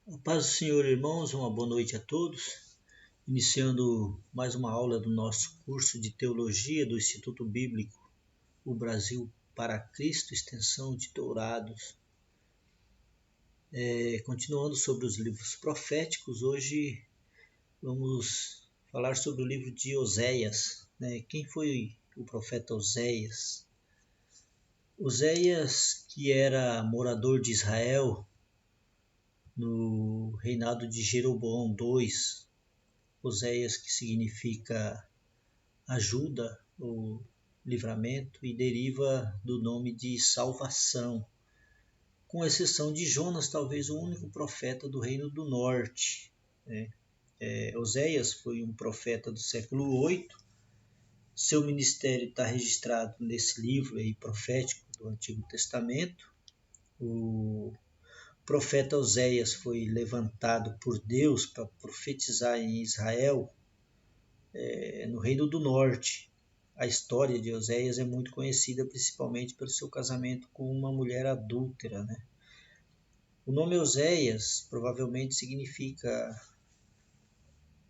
A paz do Senhor, irmãos, uma boa noite a todos. Iniciando mais uma aula do nosso curso de Teologia do Instituto Bíblico O Brasil para Cristo, extensão de Dourados. Continuando sobre os livros proféticos, hoje vamos falar sobre o livro de Oséias. Quem foi o profeta Oséias? Oséias, que era morador de Israel no reinado de Jeroboão II, Oséias, que significa ajuda ou livramento, e deriva do nome de salvação, com exceção de Jonas, talvez o único profeta do Reino do Norte. Oséias foi um profeta do século VIII. Seu ministério está registrado nesse livro aí, profético do Antigo Testamento. O profeta Oséias foi levantado por Deus para profetizar em Israel, no Reino do Norte. A história de Oséias é muito conhecida, principalmente pelo seu casamento com uma mulher adúltera. O nome Oséias provavelmente significa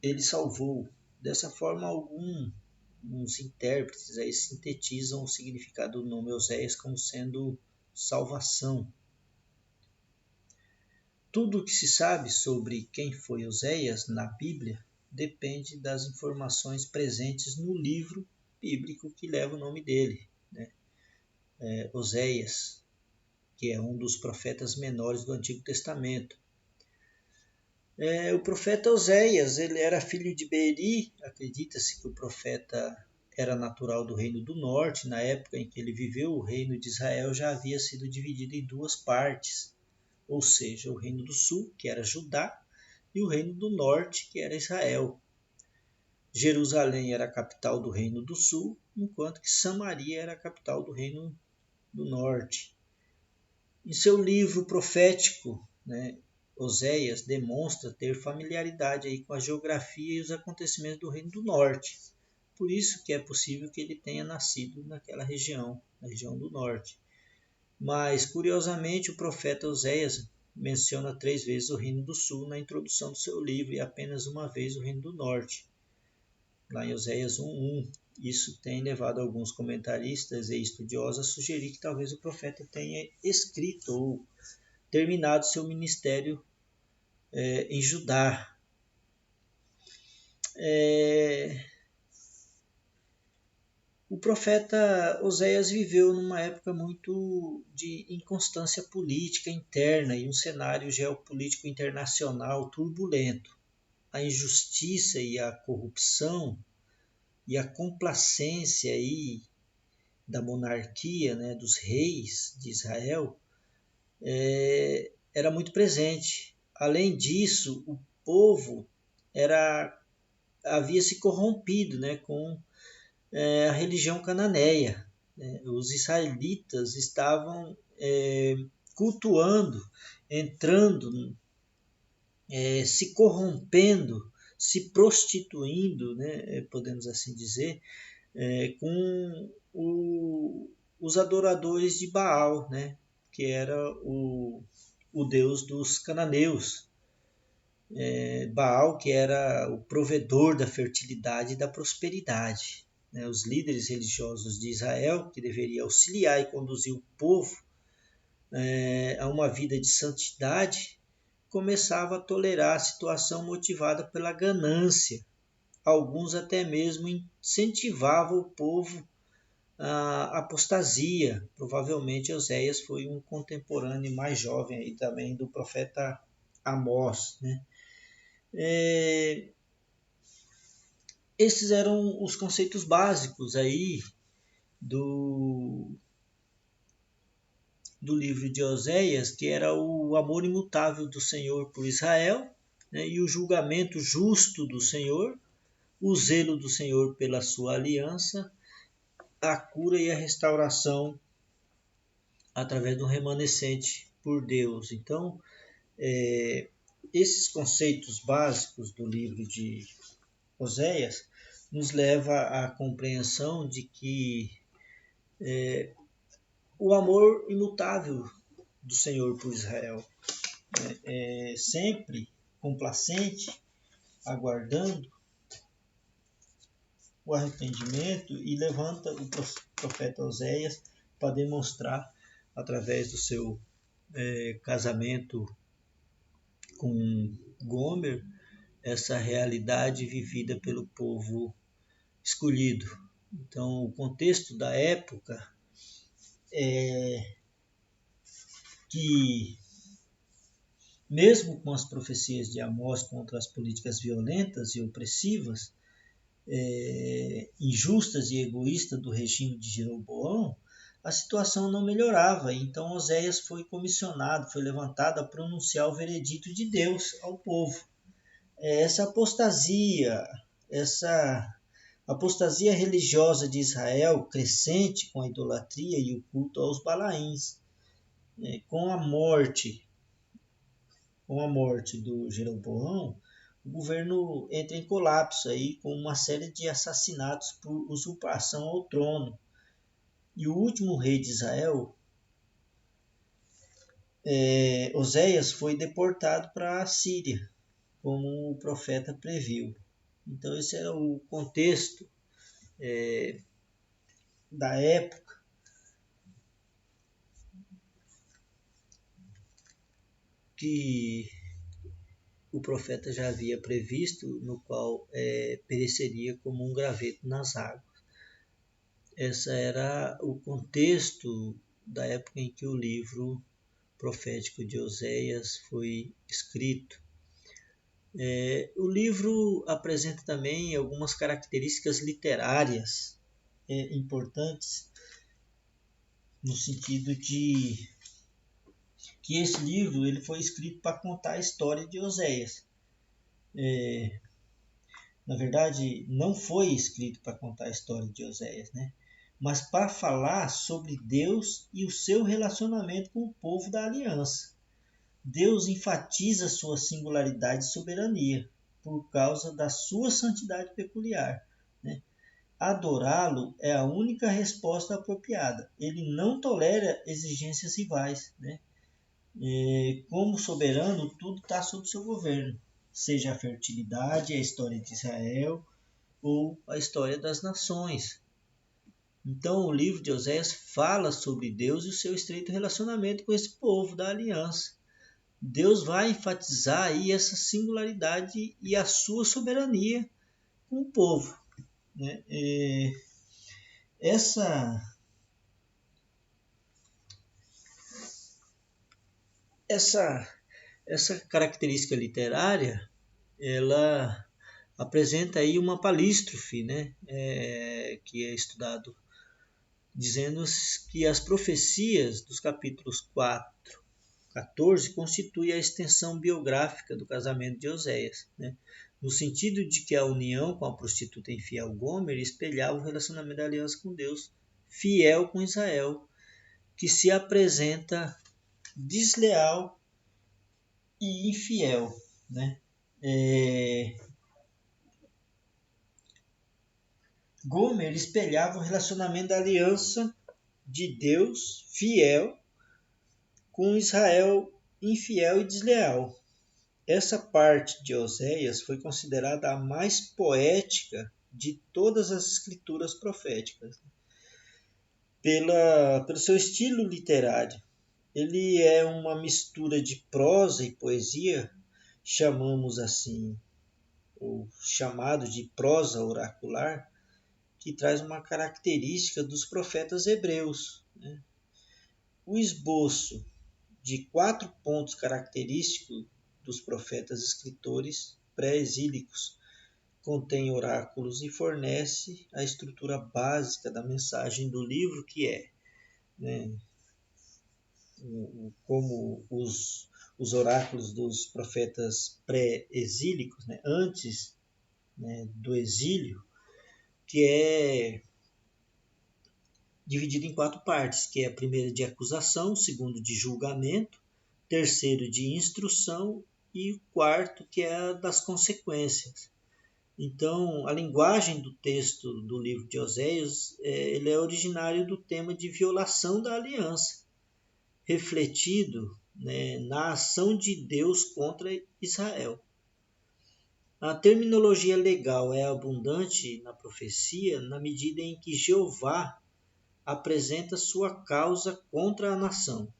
ele salvou. Dessa forma, alguns intérpretes aí sintetizam o significado do nome Oséias como sendo salvação. Tudo o que se sabe sobre quem foi Oséias na Bíblia depende das informações presentes no livro bíblico que leva o nome dele, Oséias, que é um dos profetas menores do Antigo Testamento. O profeta Oséias, ele era filho de Beri. Acredita-se que o profeta era natural do Reino do Norte. Na época em que ele viveu, o Reino de Israel já havia sido dividido em duas partes, ou seja, o Reino do Sul, que era Judá, e o Reino do Norte, que era Israel. Jerusalém era a capital do Reino do Sul, enquanto que Samaria era a capital do Reino do Norte. Em seu livro profético, Oséias demonstra ter familiaridade aí com a geografia e os acontecimentos do Reino do Norte. Por isso que é possível que ele tenha nascido naquela região, na região do Norte. Mas, curiosamente, o profeta Oséias menciona 3 vezes o Reino do Sul na introdução do seu livro e apenas uma vez o Reino do Norte, lá em Oséias 1:1. Isso tem levado alguns comentaristas e estudiosos a sugerir que talvez o profeta tenha escrito ou terminado seu ministério em Judá. O profeta Oséias viveu numa época muito de inconstância política interna e um cenário geopolítico internacional turbulento. A injustiça e a corrupção e a complacência aí da monarquia, dos reis de Israel, era muito presente. Além disso, o povo havia se corrompido com a religião cananeia. Os israelitas estavam cultuando, entrando, se corrompendo, se prostituindo, podemos assim dizer, com os adoradores de Baal, que era o deus dos cananeus. Baal, que era o provedor da fertilidade e da prosperidade. Os líderes religiosos de Israel, que deveriam auxiliar e conduzir o povo a uma vida de santidade, começava a tolerar a situação motivada pela ganância. Alguns até mesmo incentivavam o povo à apostasia. Provavelmente Oséias foi um contemporâneo mais jovem aí também do profeta Amós. Esses eram os conceitos básicos aí do livro de Oséias, que era o amor imutável do Senhor por Israel, e o julgamento justo do Senhor, o zelo do Senhor pela sua aliança, a cura e a restauração através do remanescente por Deus. Então, esses conceitos básicos do livro de Oséias nos leva à compreensão de que o amor imutável do Senhor por Israel sempre complacente, aguardando o arrependimento, e levanta o profeta Oséias para demonstrar, através do seu casamento com Gomer, essa realidade vivida pelo povo escolhido. Então, o contexto da época é que, mesmo com as profecias de Amós contra as políticas violentas e opressivas, injustas e egoístas do regime de Jeroboão, a situação não melhorava. Então Oséias foi comissionado, foi levantado a pronunciar o veredito de Deus ao povo. Essa apostasia religiosa de Israel, crescente com a idolatria e o culto aos Balaíns, com a morte do Jeroboão, o governo entra em colapso aí, com uma série de assassinatos por usurpação ao trono. E o último rei de Israel, Oséias, foi deportado para a Síria, como o profeta previu. Então esse era o contexto da época, que o profeta já havia previsto, no qual pereceria como um graveto nas águas. Esse era o contexto da época em que o livro profético de Oséias foi escrito. O livro apresenta também algumas características literárias importantes, no sentido de que esse livro ele foi escrito para contar a história de Oséias. Na verdade, não foi escrito para contar a história de Oséias, né? Mas para falar sobre Deus e o seu relacionamento com o povo da aliança. Deus enfatiza sua singularidade e soberania por causa da sua santidade peculiar, né? Adorá-lo é a única resposta apropriada. Ele não tolera exigências rivais, né? Como soberano, tudo está sob seu governo, seja a fertilidade, a história de Israel ou a história das nações. Então, o livro de Oséias fala sobre Deus e o seu estreito relacionamento com esse povo da aliança. Deus vai enfatizar aí essa singularidade e a sua soberania com o povo, né? Essa característica literária, ela apresenta aí uma palístrofe, né? Que é estudado, dizendo que as profecias dos capítulos 4, 14 constituem a extensão biográfica do casamento de Oséias, né? No sentido de que a união com a prostituta infiel Gomer espelhava o relacionamento da aliança com Deus, fiel com Israel, que se apresenta desleal e infiel, né? Gomer espelhava o relacionamento da aliança de Deus fiel com Israel infiel e desleal. Essa parte de Oséias foi considerada a mais poética de todas as escrituras proféticas, pelo seu estilo literário. Ele é uma mistura de prosa e poesia, chamamos assim, ou chamado de prosa oracular, que traz uma característica dos profetas hebreus, né? O esboço de 4 pontos característicos dos profetas escritores pré-exílicos contém oráculos e fornece a estrutura básica da mensagem do livro, que é, né, como os oráculos dos profetas pré-exílicos, né, antes, né, do exílio, que é dividido em 4 partes, que é a primeira de acusação, segundo de julgamento, terceiro de instrução e o quarto, que é a das consequências. Então, a linguagem do texto do livro de Oséias, ele é originário do tema de violação da aliança, refletido né, na ação de Deus contra Israel. A terminologia legal é abundante na profecia na medida em que Jeová apresenta sua causa contra a nação.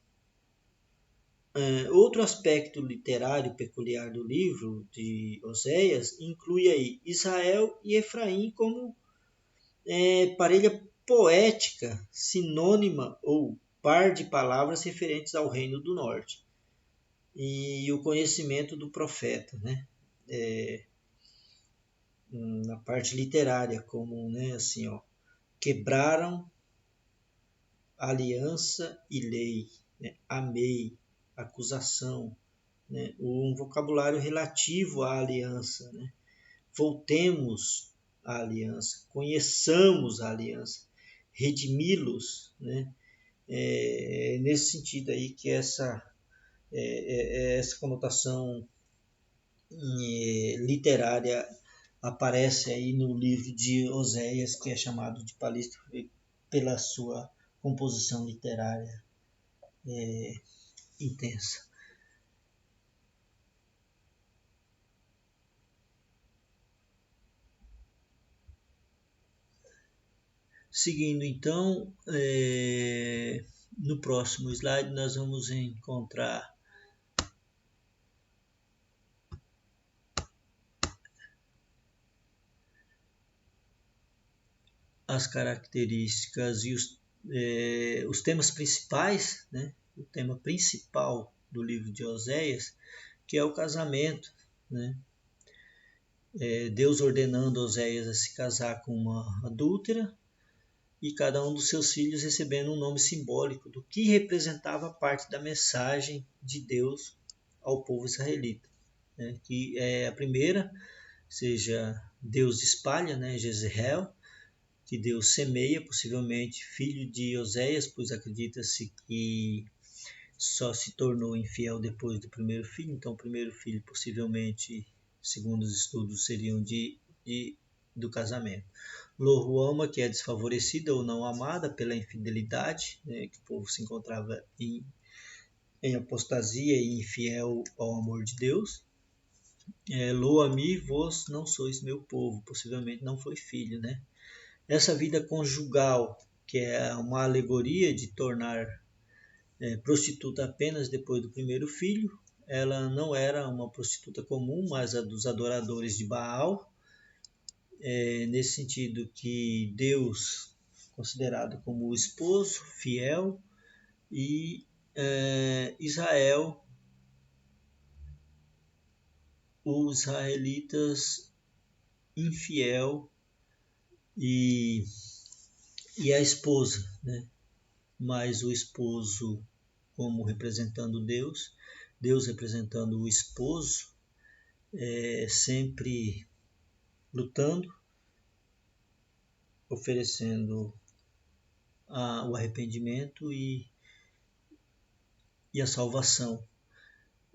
Outro aspecto literário peculiar do livro de Oséias inclui aí Israel e Efraim como parelha poética, sinônima ou par de palavras referentes ao reino do norte e o conhecimento do profeta, né? Na parte literária, como, né, assim, ó, quebraram aliança e lei, né? Amei, acusação, né? Um vocabulário relativo à aliança, né? Voltemos à aliança, conheçamos a aliança, redimi-los, né? Nesse sentido aí que essa conotação literária aparece aí no livro de Oséias, que é chamado de Palestra pela sua composição literária intensa. Seguindo então, no próximo slide nós vamos encontrar as características e os temas principais, né? O tema principal do livro de Oséias, que é o casamento, né? Deus ordenando Oséias a se casar com uma adúltera e cada um dos seus filhos recebendo um nome simbólico do que representava parte da mensagem de Deus ao povo israelita, né? Que é a primeira, seja Deus espalha, né? Jezreel, que Deus semeia, possivelmente filho de Oséias, pois acredita-se que só se tornou infiel depois do primeiro filho, então o primeiro filho possivelmente, segundo os estudos, seriam do casamento. Loruama, que é desfavorecida ou não amada pela infidelidade, né, que o povo se encontrava em apostasia e infiel ao amor de Deus. Lo-ami, vós não sois meu povo, possivelmente não foi filho, né? Essa vida conjugal, que é uma alegoria de tornar prostituta apenas depois do primeiro filho, ela não era uma prostituta comum, mas a dos adoradores de Baal, nesse sentido que Deus, considerado como o esposo fiel, e Israel, os israelitas infiel e a esposa, né? Mas o esposo como representando Deus, Deus representando o esposo, sempre lutando, oferecendo o arrependimento e a salvação.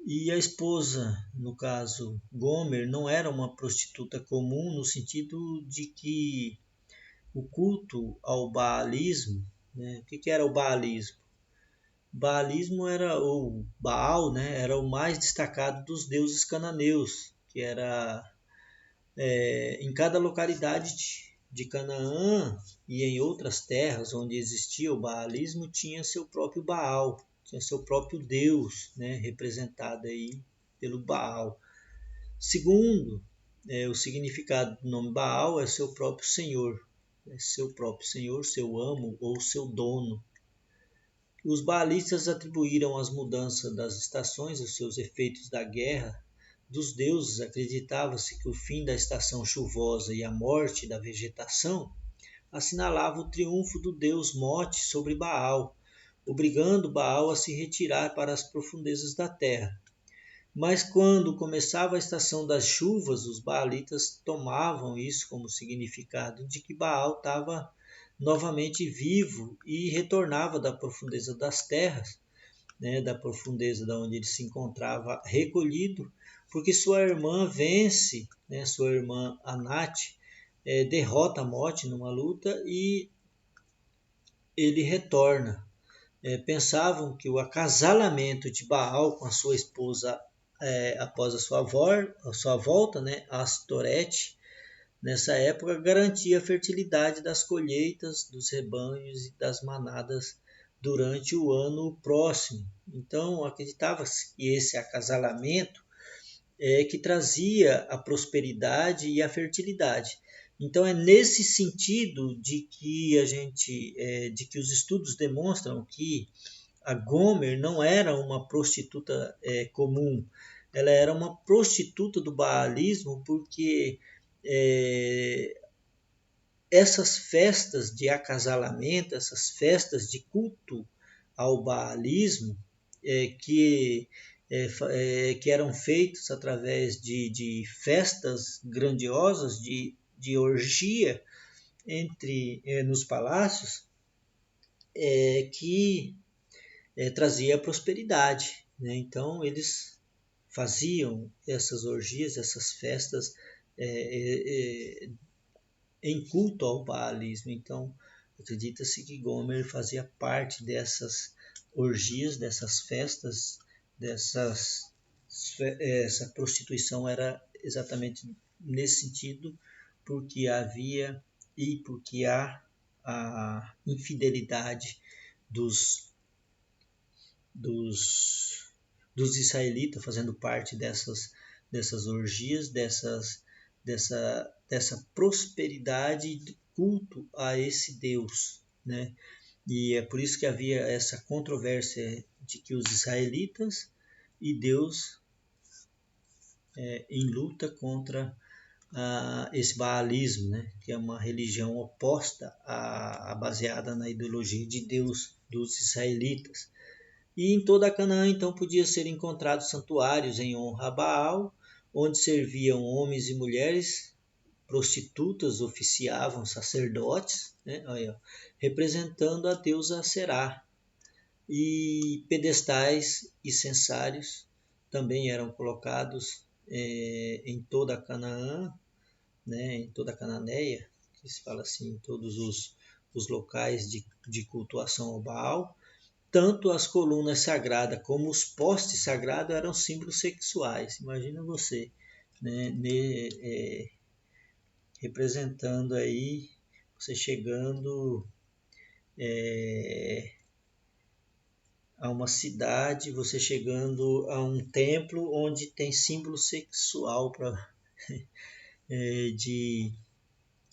E a esposa, no caso Gomer, não era uma prostituta comum no sentido de que o culto ao baalismo, né? O que era o baalismo? Baalismo era o Baal, né? Era o mais destacado dos deuses cananeus, que era em cada localidade de Canaã e em outras terras onde existia o baalismo tinha seu próprio Baal, tinha seu próprio Deus, né? Representado aí pelo Baal. Segundo, o significado do nome Baal é seu próprio Senhor, seu próprio Senhor, seu amo ou seu dono. Os baalistas atribuíram as mudanças das estações aos seus efeitos da guerra dos deuses. Acreditava-se que o fim da estação chuvosa e a morte da vegetação assinalava o triunfo do deus Mote sobre Baal, obrigando Baal a se retirar para as profundezas da terra. Mas quando começava a estação das chuvas, os baalitas tomavam isso como significado de que Baal estava novamente vivo e retornava da profundeza das terras, né, da profundeza da onde ele se encontrava recolhido, porque sua irmã vence, né, sua irmã Anat, derrota a morte numa luta e ele retorna, pensavam que o acasalamento de Baal com a sua esposa após a sua volta, né, Astorete, nessa época garantia a fertilidade das colheitas, dos rebanhos e das manadas durante o ano próximo. Então acreditava-se que esse acasalamento que trazia a prosperidade e a fertilidade. Então é nesse sentido de que os estudos demonstram que a Gomer não era uma prostituta comum, ela era uma prostituta do baalismo, porque é, essas festas de acasalamento, essas festas de culto ao baalismo, que eram feitos através de festas grandiosas, de orgia nos palácios, que trazia prosperidade. Né? Então eles faziam essas orgias, essas festas em culto ao baalismo. Então acredita-se que Gomer fazia parte dessas orgias, dessas festas, essa prostituição era exatamente nesse sentido, porque há a infidelidade dos, dos, dos israelitas fazendo parte dessas orgias, dessa prosperidade de culto a esse Deus, né? E é por isso que havia essa controvérsia de que os israelitas e Deus em luta contra esse baalismo, né? Que é uma religião oposta baseada na ideologia de Deus dos israelitas. E em toda a Canaã, então, podia ser encontrados santuários em honra a Baal, onde serviam homens e mulheres, prostitutas oficiavam sacerdotes, né? Aí, ó, representando a deusa Será. E pedestais e censários também eram colocados em toda a Canaã, né? Em toda a Cananeia, que se fala assim, em todos os locais de cultuação ao Baal. Tanto as colunas sagradas como os postes sagrados eram símbolos sexuais. Imagina você, né, representando aí, você chegando a uma cidade, você chegando a um templo onde tem símbolo sexual de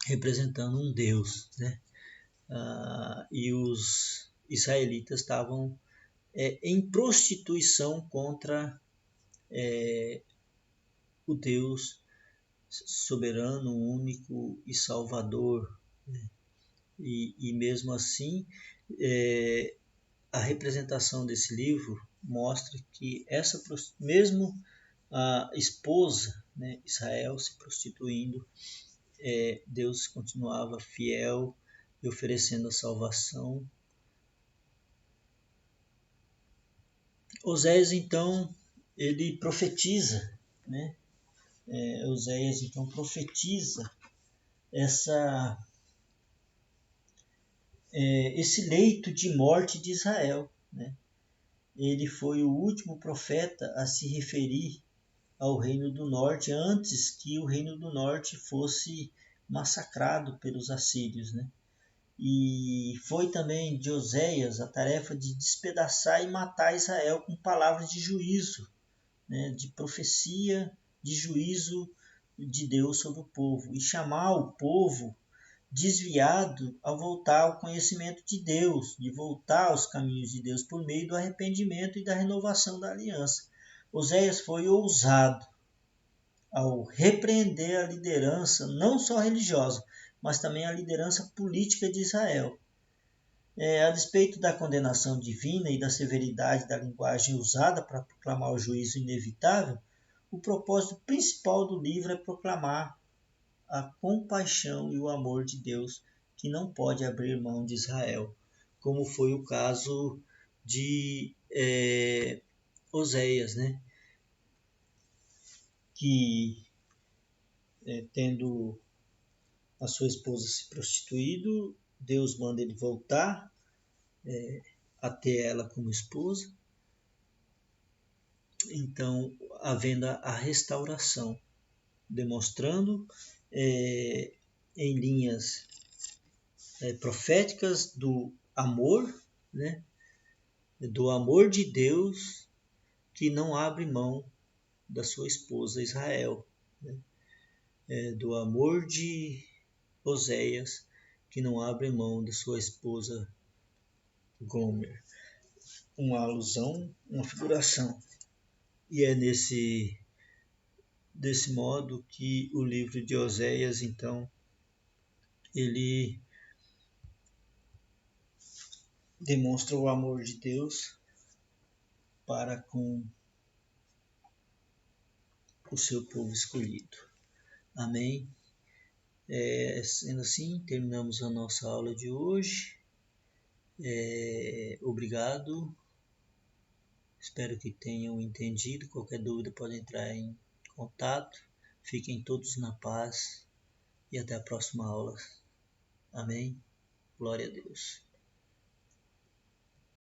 representando um deus, né? E os israelitas estavam em prostituição contra o Deus soberano, único e salvador. Né? E mesmo assim, a representação desse livro mostra que mesmo a esposa, né, Israel se prostituindo, Deus continuava fiel e oferecendo a salvação. Oséias então ele profetiza, né? Oséias então profetiza esse leito de morte de Israel, né? Ele foi o último profeta a se referir ao Reino do Norte antes que o Reino do Norte fosse massacrado pelos assírios, né? E foi também de Oséias a tarefa de despedaçar e matar Israel com palavras de juízo, né? De profecia, de juízo de Deus sobre o povo, e chamar o povo desviado a voltar ao conhecimento de Deus, de voltar aos caminhos de Deus por meio do arrependimento e da renovação da aliança. Oséias foi ousado ao repreender a liderança, não só religiosa, mas também a liderança política de Israel. A despeito da condenação divina e da severidade da linguagem usada para proclamar o juízo inevitável, o propósito principal do livro é proclamar a compaixão e o amor de Deus, que não pode abrir mão de Israel, como foi o caso de Oséias, né? Que tendo a sua esposa se prostituído, Deus manda ele voltar a ter ela como esposa. Então, havendo a restauração, demonstrando em linhas proféticas do amor, né? Do amor de Deus que não abre mão da sua esposa Israel, né? Do amor de Oséias que não abre mão da sua esposa Gomer. Uma alusão, uma figuração. E é desse modo que o livro de Oséias, então, ele demonstra o amor de Deus para com o seu povo escolhido. Amém? Sendo assim, terminamos a nossa aula de hoje. Obrigado. Espero que tenham entendido. Qualquer dúvida pode entrar em contato. Fiquem todos na paz e até a próxima aula. Amém? Glória a Deus.